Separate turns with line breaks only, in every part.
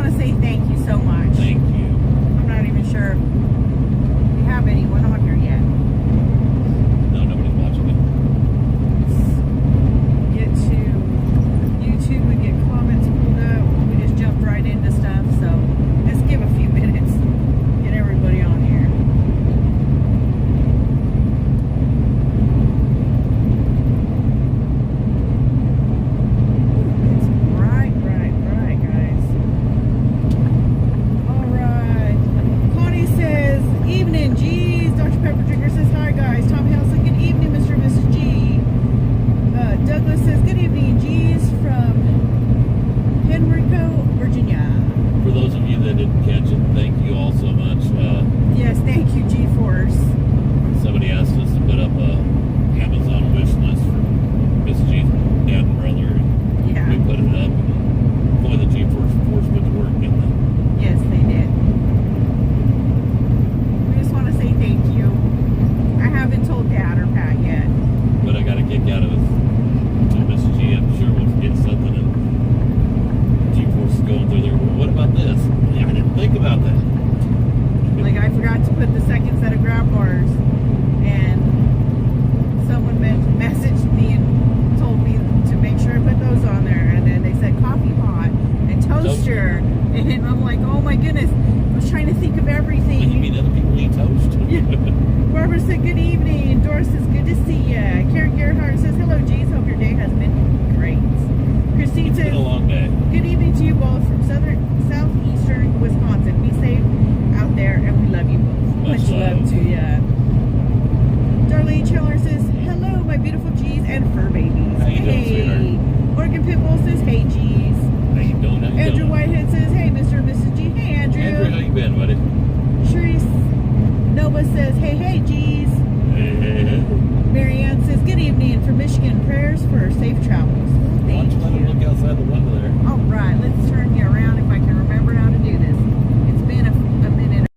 want to say thank you so much.
Thank you.
I'm not even sure if we have anyone on here yet.
No, nobody's watching it.
Get to YouTube and get comments pulled up. We just jumped right into stuff, so let's give a few minutes. Get everybody on here. It's bright, guys. All right. Connie says, evening, G's. Dr. Pepper Drinker says, hi, guys. Tom Hale says, good evening, Mr. and Mrs. G. Douglas says, good evening, G's from Henrico, Virginia.
For those of you that didn't catch it, thank you all so much.
Yes, thank you, G-Force.
Somebody asked us to put up a Amazon wish list for Miss G's dad and brother. And
Yeah.
we put it up. Boy, the G-Force put to work, didn't they?
Yes, they did. We just want to say thank you. I haven't told Dad or Pat yet.
But I got a kick out of it. To Miss G, I'm sure we'll get something. And G-Force is going through there. Well, what about this? Yeah, I didn't think about that.
Like, I forgot to put the second set of grab bars, and someone messaged me and told me to make sure I put those on there, and then they said coffee pot and toaster, and I'm like, oh my goodness, I was trying to think of everything.
You mean other people eat toast?
Barbara said good evening. Doris says good to see ya. Karen Gerhardt says hello, G's. Hope your day has been great. Christine
It's
says
been a long day.
good evening to you both from southeastern Wisconsin. Be safe out there, and we love you both.
Much love.
To ya. Darlene Chandler says hello, my beautiful G's and fur babies.
How you doing, sweetheart?
Morgan Pitbull says hey, G's.
How you doing? How you
Andrew
doing?
Whitehead says hey, Mr. and Mrs. G. Hey, Andrew.
Andrew, how you been, buddy?
Sharice Nova says hey, G's.
Hey.
Marianne says, good evening from Michigan. Prayers for safe travels.
Why don't you let him look outside the window there?
All right, let's turn you around if I can remember how to do this. It's been a minute.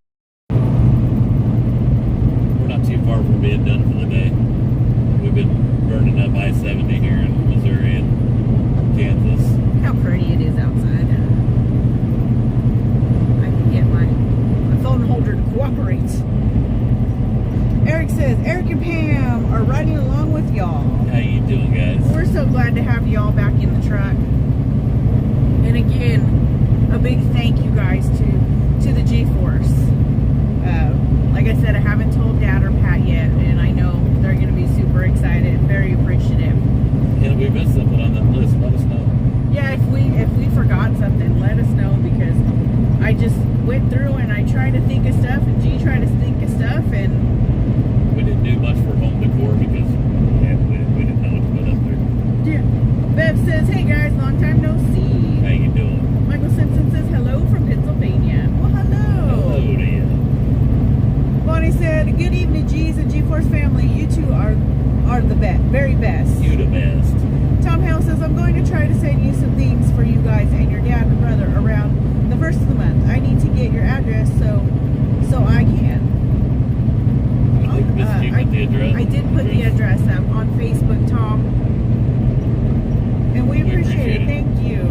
We're not too far from being done for the day. We've been burning up I-70 here in Missouri and Kansas.
How pretty it is outside. I can get my phone holder to cooperate. Eric says, Eric and Pam are riding along with y'all.
How you doing, guys?
We're so glad to have y'all back in the truck. And again, a big thank you guys to the G-Force. Like I said, I haven't told Dad or Pat yet, and I know they're going to be super excited and very appreciative.
And if we missed something on that list, let us know.
Yeah, if we forgot something, let us know, because I just went through and I tried to think of stuff, and G tried to think of stuff, and
We didn't do much for home decor because we didn't know what to put up there.
yeah. Bev says, hey guys, long time no see.
How you doing?
Michael Simpson says, hello from Pennsylvania. Well, hello.
Hello to you.
Bonnie said, good evening, G's and G-Force family. You two are the very best.
You the best.
Tom Hale says, I'm going to try to send you some things for you guys and your dad and brother around the first of the month. I need to get your address so I can.
I think Miss G put the address.
I did put the address up on Facebook, Tom. And we appreciate it. Thank you.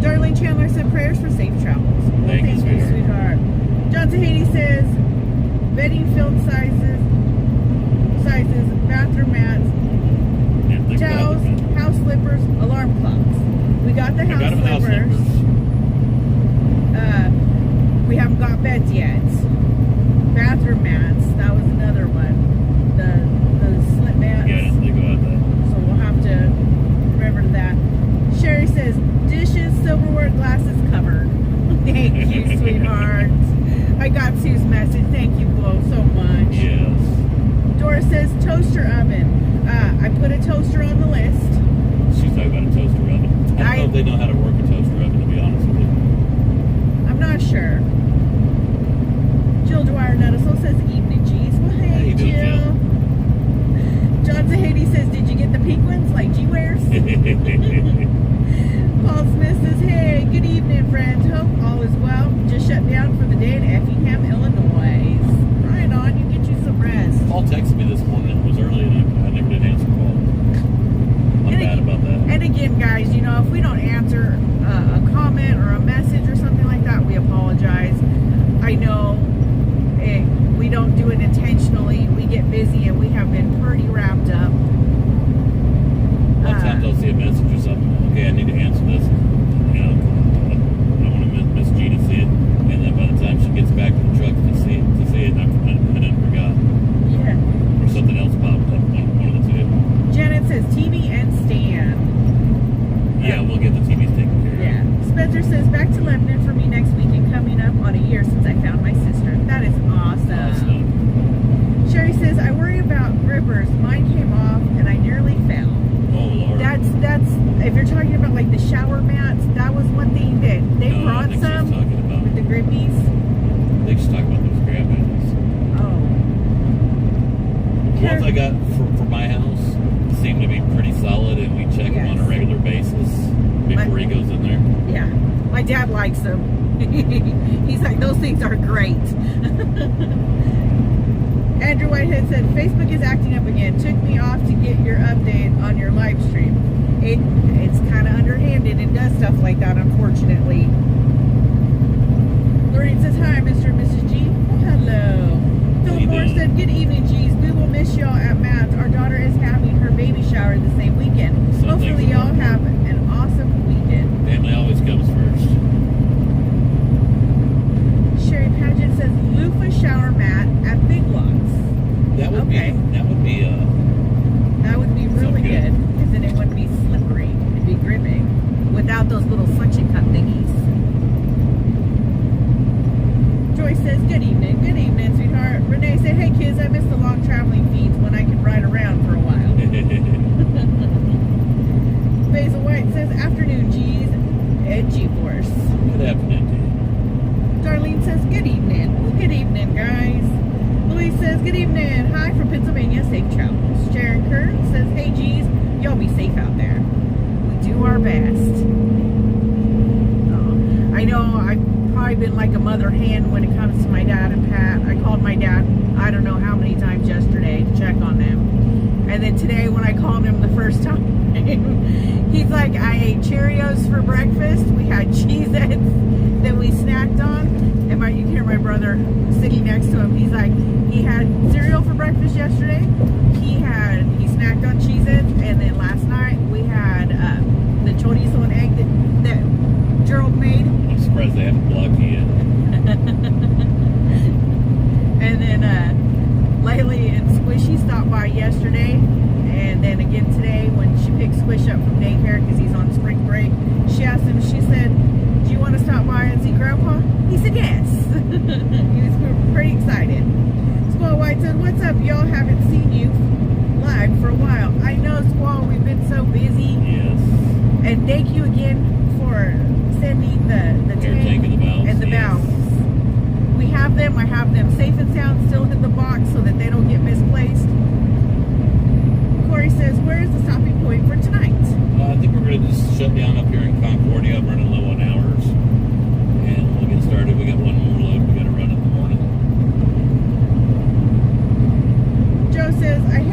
Darlene Chandler said prayers for safe travels. Well,
Thank you,
sweetheart. John Tahiti says bedding filled sizes, bathroom mats, towels, house slippers, alarm clocks. We got the house slippers. We haven't got beds yet. Bathroom mats, that was another one. The slip mats.
Yeah, I didn't think about that.
So we'll have to remember that. Sherry says, dishes, silverware, glasses covered. Thank you, sweetheart. I got Sue's message. Thank you both so much.
Yes.
Dora says, toaster oven. I put a toaster on the list.
She's talking about a toaster oven. I don't know if they know how to work a toaster oven, to be honest with you.
I'm not sure. Jill Dwyer Nuttesel says, evening, G's. Well, hey,
How you doing,
Jill. John Zahedi says, did you get the pink ones like G wears? Paul Smith says, hey, good evening, friends. Hope all is well. Just shut down for the day in Effingham, Illinois. Right on, you get you some rest.
Paul texted me this morning. It was early and I never did answer call. I'm bad about that.
And again, guys, you know, if we don't answer, I know we don't do it intentionally. We get busy and we have been pretty wrapped up.
Sometimes I'll see a message or something. Okay, I need to answer this. You know, I want to Miss G to see it, and then by the time she gets back to the truck to see it, I done forgot.
Yeah.
Or something else popped up. One of the two.
Janet says TV and stand.
Yeah, we'll get the TVs taken care of.
Yeah. Spencer says back to Lebanon for me next week and coming up on a year since I found my sister. That is awesome. Sherry says I worry about grippers. Mine came off and I nearly fell.
Oh Lord.
That's if you're talking about like the shower mats, that was one thing that they brought some with the grippies.
I think she's talking about those grab handles.
Oh.
The ones I got for my house seem to be pretty solid, and we check them on a regular basis before he goes in there.
Yeah. My dad likes them. He's like, those things are great. Andrew Whitehead said, Facebook is acting up again. Took me off to get your update on your live stream. It's kind of underhanded and does stuff like that, unfortunately. Lorraine says, hi, Mr. and Mrs. G. Oh, hello. Philip Moore said, good evening, G's. We will miss y'all at Matt's. Our daughter is having her baby shower the same weekend.
So
hopefully y'all have an awesome weekend.
Family always comes first.
Sherry Paget says, loofah shower mat at Big Lots.
That would be
really good, because then it wouldn't be slippery. It'd be gripping without those little suction cup thingies. Joyce says, good evening, sweetheart. Renee said, hey kids, I miss the long traveling feeds when I can ride around for a while. Basil White says, afternoon, G's and G-Force.
Good afternoon to you.
Darlene says, good evening. Well, good evening, guys. Louise says, good evening. Hi from Pennsylvania. Safe travels. Sharon Kern says, hey, G's, y'all be safe out there. We do our best. I know I've probably been like a mother hen when it comes to my dad and Pat. I called my dad, I don't know how many times yesterday to check on them. And then today when I called him the first time, he's like, I ate Cheerios for breakfast. We had Cheez-Its that we snacked on. And you can hear my brother sitting next to him. He's like, he had cereal for breakfast yesterday. He snacked on Cheez-Its. And then last night we had the chorizo and egg that Gerald made.
I'm surprised they haven't blocked you yet.
And then Laylee and Squishy stopped by yesterday. And then again today when she picked Squish up from daycare because he's on spring break, she asked him, she said, do you want to stop by and see Grandpa? He said yes. He was pretty excited. Squall White said, what's up? Y'all haven't seen you live for a while. I know, Squall, we've been so busy.
Yes.
And thank you again for sending the tank
and the valves.
And the valves. We have them. I have them safe and sound still in the box so that they don't get misplaced. Corey says, where is the stopping point for tonight?
I think we're going to just shut down up here in Concordia. I'm running low on hours. And we'll get started. We got one more load we got to run in the morning.
Joe says, I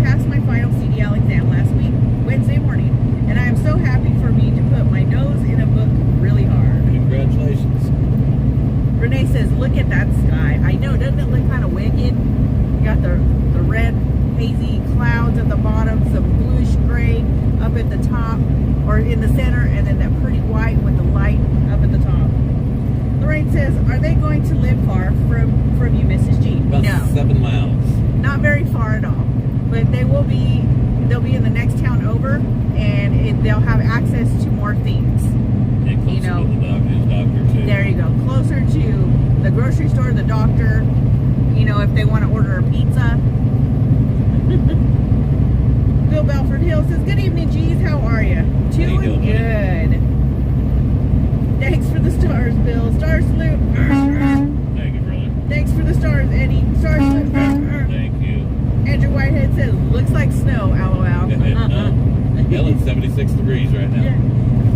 passed my final CDL exam last week, Wednesday morning, and I am so happy for me to put my nose in a book really hard.
Congratulations.
Renee says, look at that sky. I know, doesn't it look kind of wicked? You got the red, hazy clouds at the bottom, some bluish gray up at the top, or in the center, and then that pretty white with the light up at the top. Lorraine says, are they going to live far from you, Mrs. G?
About 7 miles.
Not very far at all. But they'll be in the next town over, and they'll have access to more things.
And closer to the doctor too.
There you go. Closer to the grocery store, the doctor, if they want to order a pizza. Bill Belford Hill says, good evening, G's. How are you? Doing good. Thanks for the stars, Bill. Star salute.
Thank you, brother.
Thanks for the stars, Eddie. Star salute.
Thank you.
Andrew Whitehead says, looks like snow, LOL.
Hell, it's 76 degrees right now.
Yeah.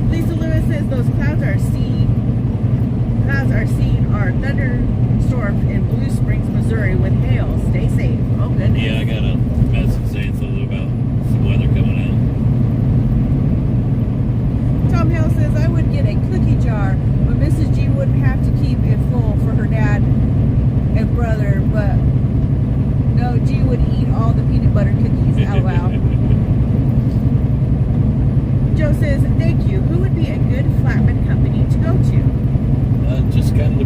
Lisa Lewis says, those clouds are seen are thunderstorms in Blue Springs, Missouri with hail. Stay safe. Oh, goodness.
Yeah, I got a message saying something about some weather coming in.
Tom Hale says, I would get a cookie jar, but Mrs. G wouldn't have to keep it full for her dad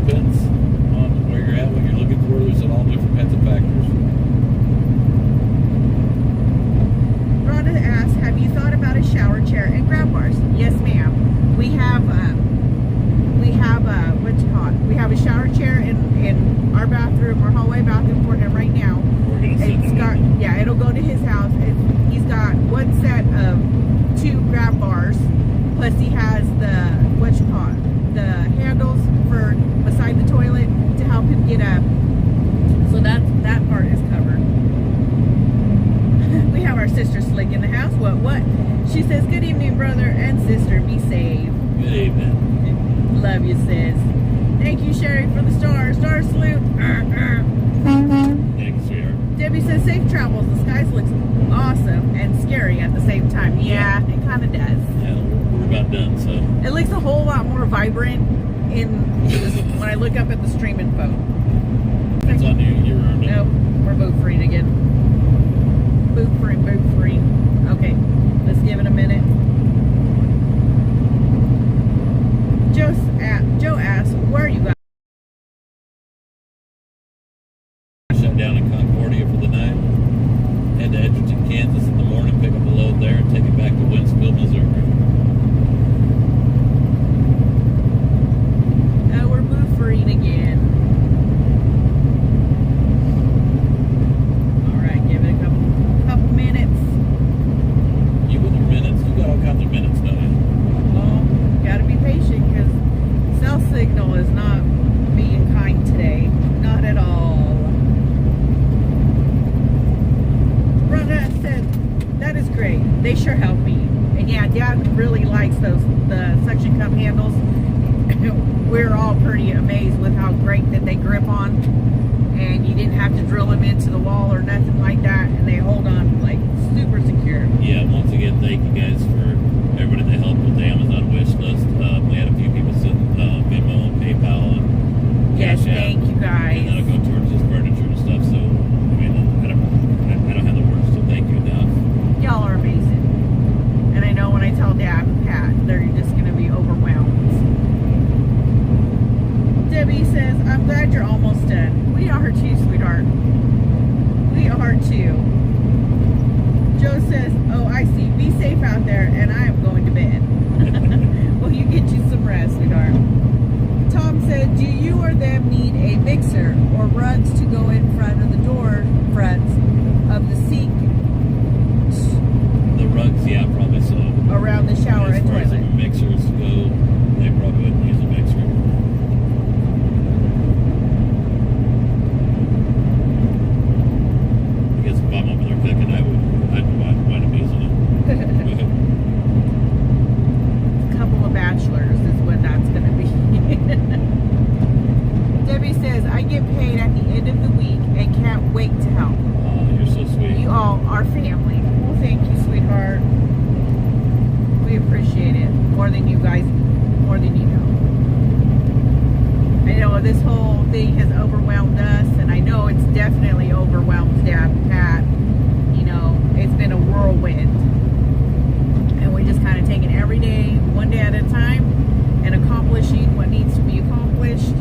depends on where you're at, what you're looking for. There's all different kinds of factors.
Rhonda asks, have you thought about a shower chair and grab bars? Yes, ma'am. We have we have a shower chair in our bathroom, our hallway bathroom for him right now.
We're gonna send
It's got, yeah, it'll go to his house. He's got one set of 2 grab bars, plus he has the the handles for beside the toilet to help him get up. So that part is covered. We have our sister Slick in the house. What? She says, good evening, brother and sister. Be safe.
Good evening.
Love you, sis. Thank you, Sherry, for the star salute.
Thanks, sweetheart.
Debbie says, safe travels. The skies looks awesome and scary at the same time. Yeah, it kind of does.
Yeah, we're about done, so.
It looks a whole lot more vibrant when I look up at the stream info.
It's on you. You're earned it.
Nope, we're boot free again. Boot free. Okay, let's give it a minute. Joe asks, where are you guys?
Shut down in Concordia for the night. Head to Edgerton, Kansas in the morning, pick up a load there, and take it back to Winsfield, Missouri.
We're boot free again. Alright, give it a couple minutes.
You with your minutes, you got all kinds of minutes, don't you?
Well, gotta be patient because cell signal is not being kind today. Not at all. Rhonda said, that is great. They sure help me. And yeah, Dad really likes the suction cup handles. We're all pretty amazed with how great that they grip on. And you didn't have to drill them into the wall or nothing like that. And they hold on like super secure.
Yeah, once again, thank you guys for everybody that helped with the Amazon wish list. We had a few people send Venmo and PayPal and
Yes,
Cash App.
thank you guys.
And that'll go towards this furniture and stuff. So, I mean, I don't have the words to thank you enough.
Y'all are amazing. And I know when I tell Dad and Pat, they're just going to be overwhelmed. Debbie says, I'm glad you're almost done. We are too, sweetheart. We are too. Joe says, oh, I see. Be safe out there, and I am going to bed. Well, you get you some rest, sweetheart. Tom said, do you or them need a mixer or rugs to go in front of the door fronts of the sink
The rugs, yeah, probably so.
around the shower and
As far as the
toilet?
mixers go, they probably wouldn't use a mixer. I guess if I'm over there cooking, I'd wind up using it.
A couple of bachelors is what that's going to be. Debbie says, I get paid at the end of the week and can't wait to help.
Oh, you're so sweet.
You all are family. Well, thank you, sweetheart. We appreciate it more than you guys, more than you know. I know this whole thing has overwhelmed us, and I know it's definitely overwhelmed Dad and Pat. You know, it's been a whirlwind. And we just kind of take it every day, one day at a time, and accomplishing what needs to be accomplished.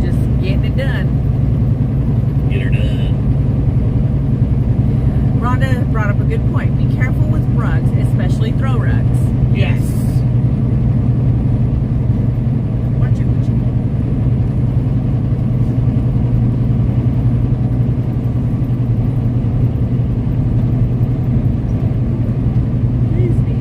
Just getting it done.
Get her done.
Rhonda brought up a good point. Be careful with rugs, especially throw rugs.
Yes.
Watch it, watch it. Please be.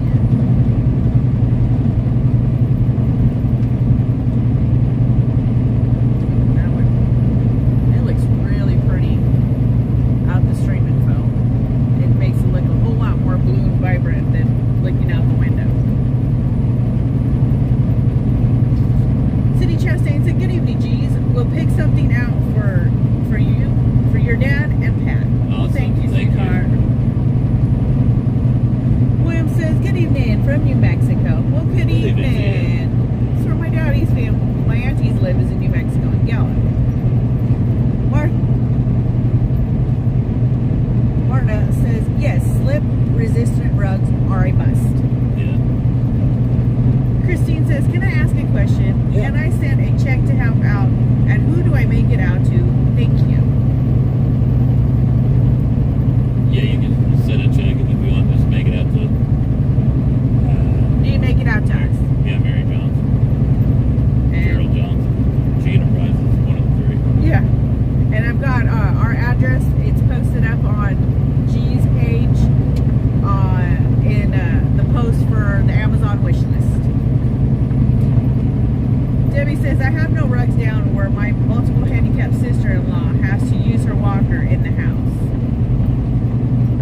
Debbie says, I have no rugs down where my multiple handicapped sister-in-law has to use her walker in the house.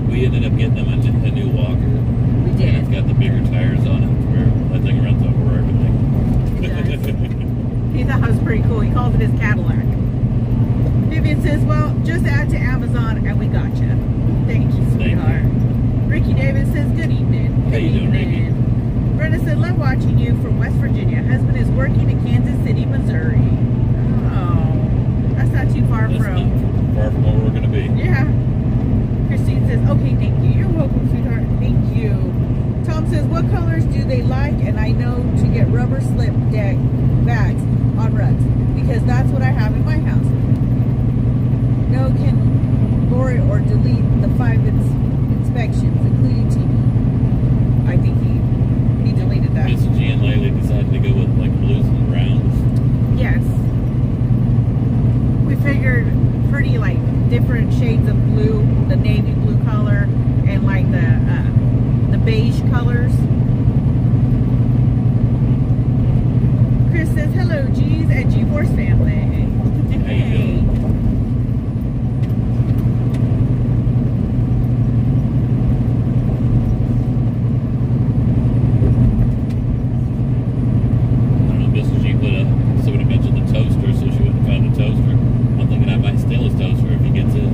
We ended up getting them a new walker.
We did.
And it's got the bigger tires on it where that thing runs over everything.
He thought it was pretty cool. He calls it his Cadillac. Vivian says, well, just add to Amazon and we got you. Thank you, sweetheart. Ricky Davis says, good evening.
How you doing, Ricky?
Brenda said, love watching you from West Virginia. Husband is working in Kansas City, Missouri. Oh, that's not too far
That's
from.
not far from where we're going to be.
Yeah. Christine says, okay, thank you. You're welcome, sweetheart. Thank you. Tom says, what colors do they like? And I know to get rubber slip deck bags on rugs because that's what I have in my house. No can lower or delete the 5 inspections, including TV. I think he deleted that.
Mrs. G and Laylee decided to go with like blues and browns.
Yes. We figured pretty like different shades of blue, the navy blue color, and like the beige colors. Chris says, hello, G's and G-Force family.
How you doing? I don't know, Mrs. G somebody mentioned the toaster, so she went and found a toaster. I'm thinking I might steal his toaster if he gets it.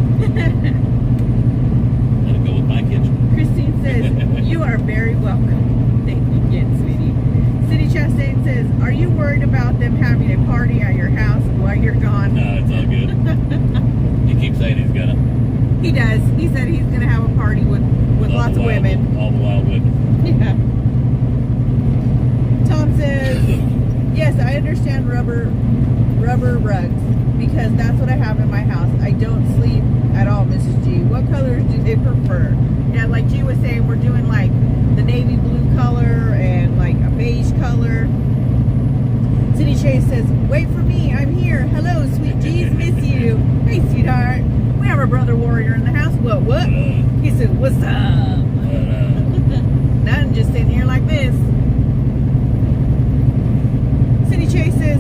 Let it go with my kitchen.
Christine says, you are very welcome. Thank you again, sweetie. City Chastain says, are you worried about them having a party at your house while you're gone?
No, it's all good. He keeps saying he's gonna.
He does. He said he's going to have a party with lots of women.
All the wild women.
Yeah. Tom says, yes, I understand rubber rugs because that's what I have in my house. I don't sleep at all, Mrs. G. What colors do they prefer? Yeah, like G was saying, we're doing like the navy blue color and like a beige color. City Chase says, wait for me. I'm here. Hello, sweet G's. Miss you. Hey, sweetheart. We have a brother warrior in the house. What? He said, what's up? Nothing, just sitting here like this. City Chase says,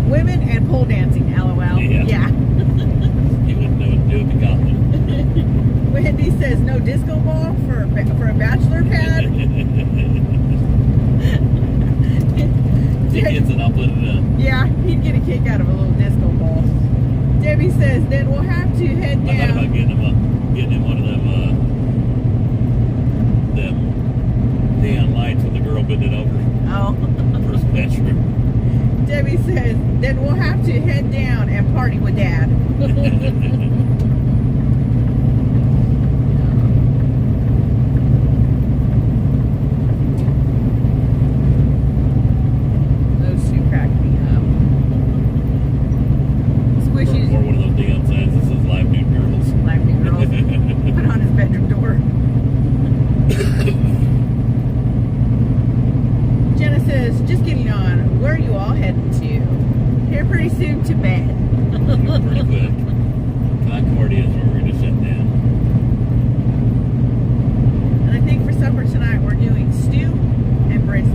women and pole dancing, LOL. Yeah.
He wouldn't know what to do if he caught them.
Wendy says, no disco ball for a bachelor pad.
Tickets and I'll put it up.
Yeah, he'd get a kick out of a little disco ball. Debbie says, then we'll have to head down.
I thought about getting him one of them neon lights with the girl bending over.
Oh.
For his bedroom.
Debbie says, then we'll have to head down and party with Dad. Those two crack me up. Squishy's.
Or one of those neon signs that says Live Nude Girls.
Live New Girls. Put on his bedroom door. Jenna says, just getting on. Where are you all heading to? Here pretty soon to bed.
Pretty quick. Concordia is where we're going to shut down.
And I think for supper tonight we're doing stew and brisket.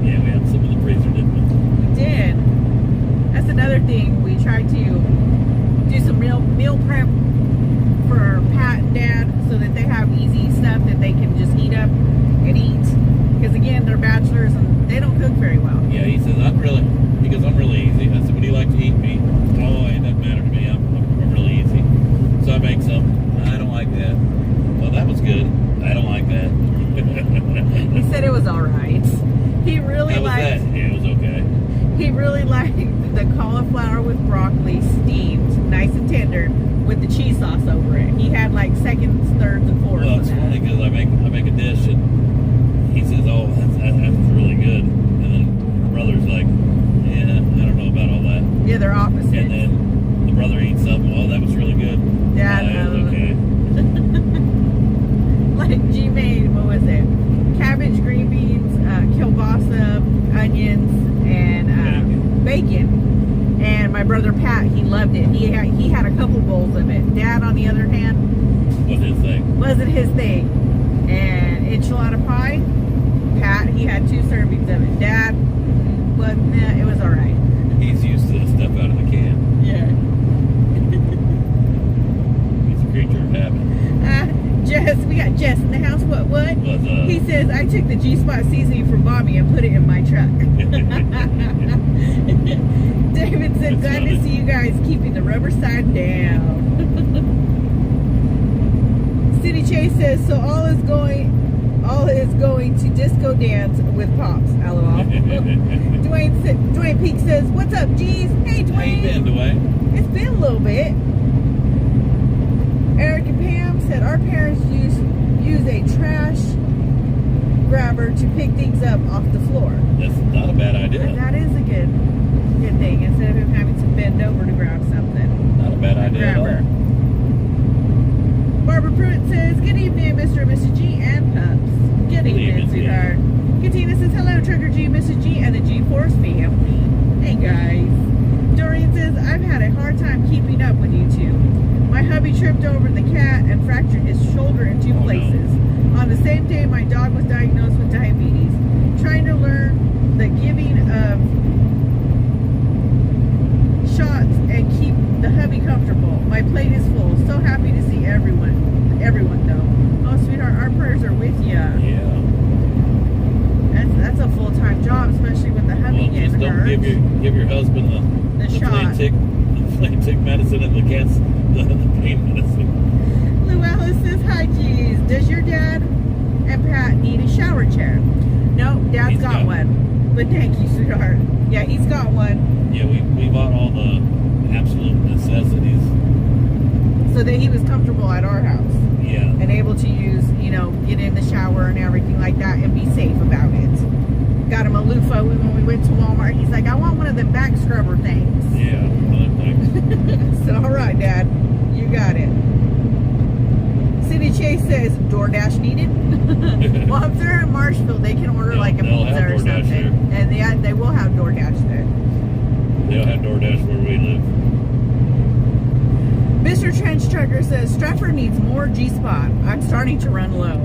Yeah, we had some in the freezer, didn't we?
We did. That's another thing. We tried to do some real meal prep for Pat and Dad so that they have easy stuff that they can just heat up and eat. Because again, they're bachelors and they don't cook very well.
Yeah, he says, I'm really easy. I said, what do you like to eat, meat? Oh, it doesn't matter to me. I'm really easy. So I make some. I don't like that. Well, that was good. I don't like that.
He said it was all right. He really
How was
liked.
that? Yeah, it was okay.
He really liked the cauliflower with broccoli steamed, nice and tender, with the cheese sauce over it. He had like seconds, thirds, and fourths.
Well, it's funny because I make a dish and he says, "Oh, that's really good," and then my brother's like, "Yeah, I don't know about all that."
Yeah, they're opposites.
And then the brother eats something. Oh, that was really good.
Yeah,
it was okay.
Like G made, what was it? Cabbage, green beans, kielbasa, onions, and bacon. And my brother Pat, he loved it. He had a couple bowls of it. Dad, on the other hand, wasn't his thing. And enchilada pie, Pat, he had 2 servings of it. Dad, but it was all right. says, I took the G-Spot seasoning from Bobby and put it in my truck. David said, glad to see you guys keeping the rubber side down. City Chase says, so all is going to disco dance with Pops. LOL. Dwayne Peak says, what's up, G's? Hey, Dwayne.
How you been, Dwayne?
It's been a little bit. Eric and Pam said, our parents use a trash grabber to pick things up off the floor.
That's not a bad idea.
That is a good thing, instead of him having to bend over to grab something.
Not a bad idea at all.
Barbara Pruitt says, good evening, Mr. and Mrs. G and Pups. Good evening, sweetheart. Katina says, hello, Trigger G, Mrs. G, and the G-Force family. Hey, guys. Dorian says, I've had a hard time keeping up with you two. My hubby tripped over the cat and fractured his shoulder in two places. No. On the same day, my dog was diagnosed with diabetes. Trying to learn the giving of shots and keep the hubby comfortable. My plate is full. So happy to see everyone though. Oh, sweetheart, our prayers are with you.
Yeah.
That's a full-time job, especially with the hubby getting
just don't
hurt.
give your husband the
shot.
flea tick medicine and the pain medicine.
Llewellyn says, hi, G's. Does your dad and Pat need a shower chair? No, Dad's got one. But thank you, sweetheart. Yeah, he's got one.
Yeah, we bought all the absolute necessities.
So that he was comfortable at our house.
Yeah.
And able to use, get in the shower and everything like that and be safe about it. Got him a loofah when we went to Walmart. He's like, I want one of the back scrubber things.
Yeah, other things.
So, all right, Dad. You got it. City Chase says, DoorDash needed. Well, if they're in Marshville, they can order like a pizza or something.
There.
And they will have DoorDash there.
They'll have DoorDash where we live.
Mr. Trench Trucker says, Stratford needs more G-Spot. I'm starting to run low.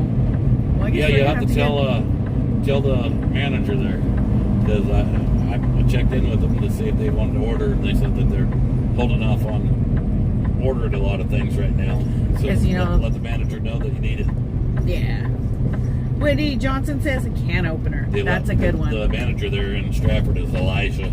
Well,
Yeah, you have to tell the manager there. Because I checked in with them to see if they wanted to order, and they said that they're holding off on ordering a lot of things right now. So let the manager know that you need it.
Yeah. Whitney Johnson says a can opener. That's a good one.
The manager there in Stratford is Elijah.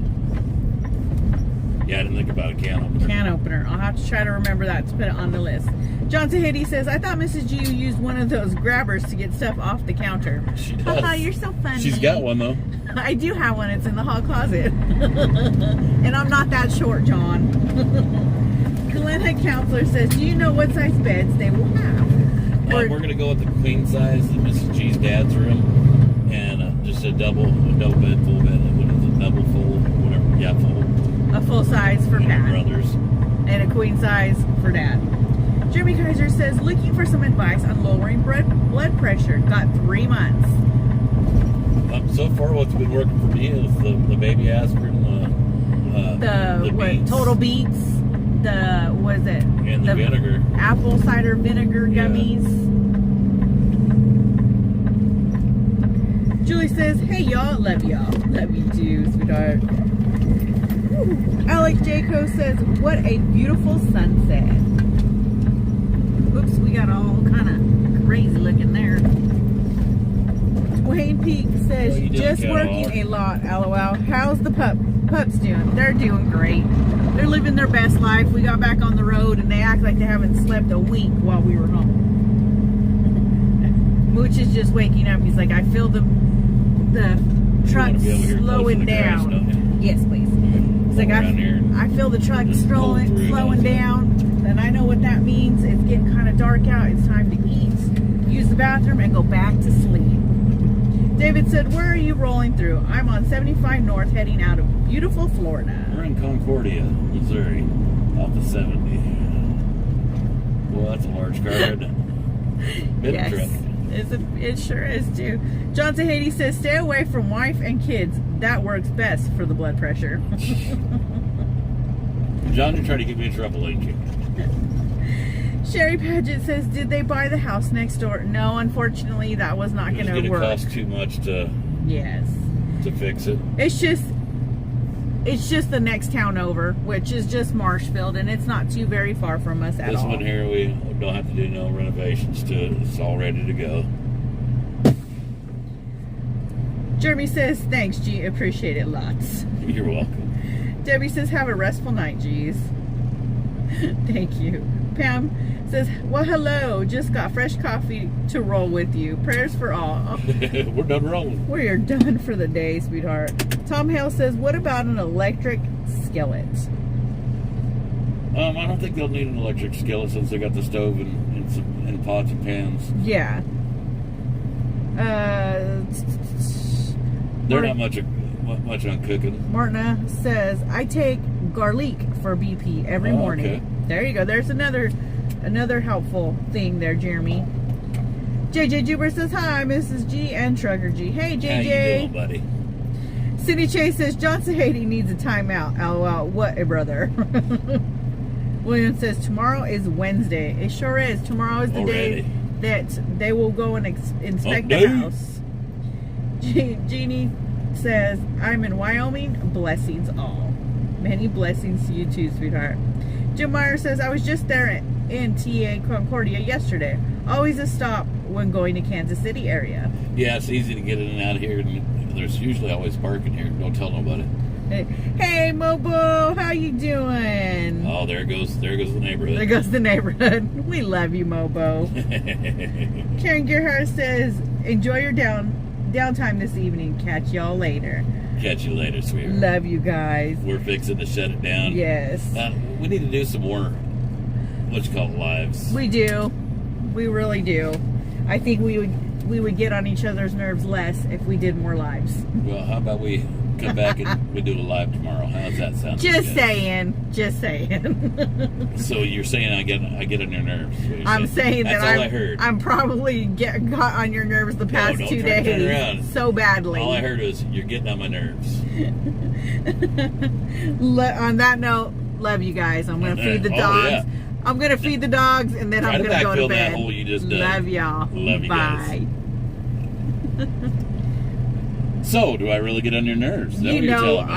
Yeah, I didn't think about a can opener.
Can opener. I'll have to try to remember that to put it on the list. Johnson Hiddy says, I thought Mrs. G used one of those grabbers to get stuff off the counter.
She does.
Oh, you're so funny.
She's got one, though.
I do have one. It's in the hall closet. And I'm not that short, John. Glenna Counselor says, do you know what size beds they will have?
We're going to go with the queen size in Mrs. G's dad's room. And just a double bed, full bed. What is it? Double, full, whatever. Yeah, full.
A full size for Pat.
Brothers.
And a queen size for Dad. Jeremy Kaiser says, looking for some advice on lowering blood pressure. Got 3 months.
So far, what's been working for me is the baby aspirin, the beets.
Total Beets,
and the vinegar.
Apple cider vinegar gummies. Julie says, hey y'all, love y'all. Love you too, sweetheart. Alex Jaco says, what a beautiful sunset. Oops, we got all kind of crazy looking there. Wayne Peak says, just working a lot, LOL. How's the pups doing? They're doing great. They're living their best life. We got back on the road and they act like they haven't slept a week while we were home. Mooch is just waking up. He's like, I feel the truck slowing down. Yes, please. He's like, I feel the truck slowing down. And I know what that means. It's getting kind of dark out. It's time to eat, use the bathroom, and go back to sleep. David said, where are you rolling through? I'm on 75 North heading out of beautiful Florida.
We're in Concordia, Missouri, off the 70. Well, that's a large car, isn't it?
Yes, it sure is too. Johnson Haiti says, stay away from wife and kids. That works best for the blood pressure.
John, you're trying to get me in trouble, ain't you?
Sherry Paget says, did they buy the house next door? No, unfortunately, that was not going to work.
It cost too much to fix it.
It's just the next town over, which is just Marshfield, and it's not too very far from us at all.
This one here, we don't have to do no renovations to it. It's all ready to go.
Jeremy says, thanks, G. Appreciate it lots.
You're welcome.
Debbie says, have a restful night, G's. Thank you. Pam says, well, hello. Just got fresh coffee to roll with you. Prayers for all.
We're done rolling.
We are done for the day, sweetheart. Tom Hale says, what about an electric skillet?
I don't think they'll need an electric skillet since they got the stove and pots and pans.
Yeah.
They're not much on cooking.
Martina says, I take garlic for BP every morning.
Okay.
There you go. There's another helpful thing there, Jeremy. JJ Juber says, hi, Mrs. G and Trucker G. Hey, JJ.
How you doing, buddy?
Cindy Chase says, John Sahady needs a timeout. LOL. What a brother. William says, tomorrow is Wednesday. It sure is. Tomorrow is the day that they will go and inspect the house. Jeannie says, I'm in Wyoming. Blessings all. Many blessings to you too, sweetheart. Jim Meyer says, I was just there in TA Concordia yesterday. Always a stop when going to Kansas City area.
Yeah, it's easy to get in and out of here. And there's usually always parking here. Don't tell nobody.
Hey, Mobo, how you doing?
Oh, there goes the neighborhood.
There goes the neighborhood. We love you, Mobo. Karen Gerhardt says, enjoy your downtime this evening. Catch y'all later.
Catch you later, sweetheart.
Love you guys.
We're fixing to shut it down.
Yes.
We need to do some more, lives.
We do. We really do. I think we would get on each other's nerves less if we did more lives.
Well, how about we come back and we do a live tomorrow? How's that sound?
Just saying.
So you're saying I get on your nerves?
I'm saying
that's
that
all I heard.
I'm probally got on your nerves the past 2 days
turn around.
so badly.
All I heard was you're getting on my nerves.
On that note, love you guys. I'm gonna feed the dogs.
Yeah.
I'm gonna feed the dogs and then I'm gonna go to bed.
That hole you just dug.
Love y'all.
Love you
Bye.
guys. So, do I really get on your nerves? Is that
You
what you're
know,
telling me?